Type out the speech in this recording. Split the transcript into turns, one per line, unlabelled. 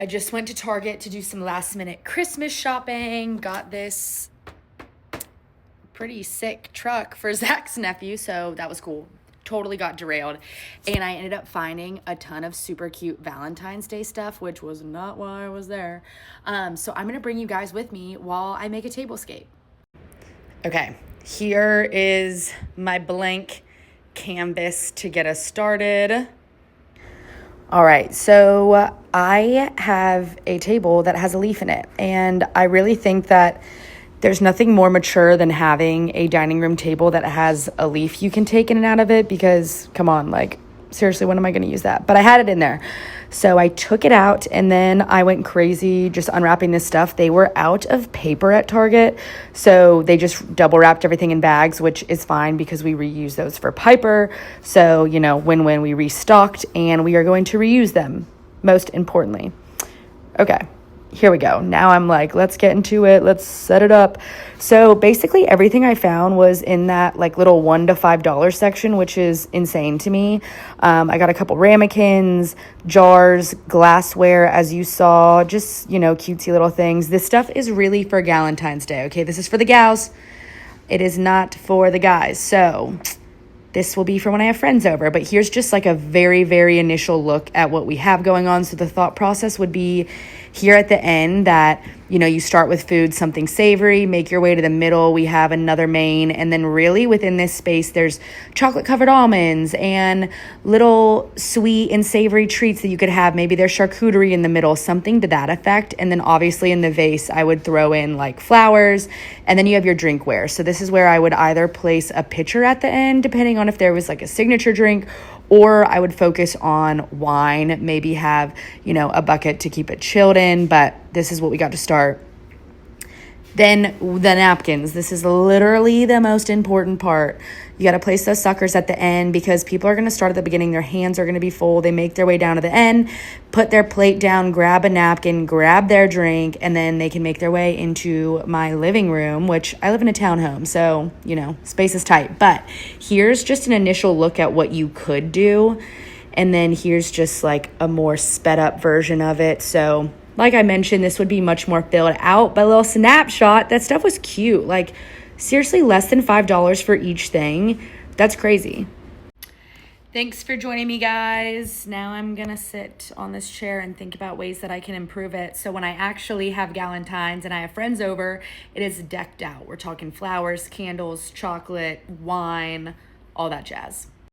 I just went to Target to do some last minute Christmas shopping. Got this pretty sick truck for Zach's nephew, so that was cool. Totally got derailed. And I ended up finding a ton of super cute Valentine's Day stuff, which was not why I was there. So I'm gonna bring you guys with me while I make a tablescape. Okay, here is my blank canvas to get us started. All right, so I have a table that has a leaf in it, and I really think that there's nothing more mature than having a dining room table that has a leaf you can take in and out of it, because come on, like seriously, when am I going to use that? But I had it in there. So I took it out and then I went crazy just unwrapping this stuff. They were out of paper at Target, so they just double wrapped everything in bags, which is fine because we reuse those for Piper. So, win-win, we restocked and we are going to reuse them, most importantly. Okay. Here we go. Now I'm like, let's get into it. Let's set it up. So basically everything I found was in that like little $1 to $5 section, which is insane to me. I got a couple ramekins, jars, glassware, as you saw, just, cutesy little things. This stuff is really for Galentine's Day. Okay. This is for the gals. It is not for the guys. So this will be for when I have friends over, but here's just like a very, very initial look at what we have going on. So the thought process would be here at the end that, you start with food, something savory, make your way to the middle. We have another main. And then really within this space, there's chocolate covered almonds and little sweet and savory treats that you could have. Maybe there's charcuterie in the middle, something to that effect. And then obviously in the vase, I would throw in like flowers, and then you have your drinkware. So this is where I would either place a pitcher at the end, depending on if there was like a signature drink, or I would focus on wine, maybe have, a bucket to keep it chilled in, but this is what we got to start. Then the napkins. This is literally the most important part. You got to place those suckers at the end because people are going to start at the beginning. Their hands are going to be full. They make their way down to the end, put their plate down, grab a napkin, grab their drink, and then they can make their way into my living room, which I live in a townhome. So, space is tight. But here's just an initial look at what you could do. And then here's just like a more sped up version of it. So like I mentioned, this would be much more filled out, but a little snapshot, that stuff was cute. Like seriously, less than $5 for each thing. That's crazy. Thanks for joining me, guys. Now I'm going to sit on this chair and think about ways that I can improve it. So when I actually have Galentine's and I have friends over, it is decked out. We're talking flowers, candles, chocolate, wine, all that jazz.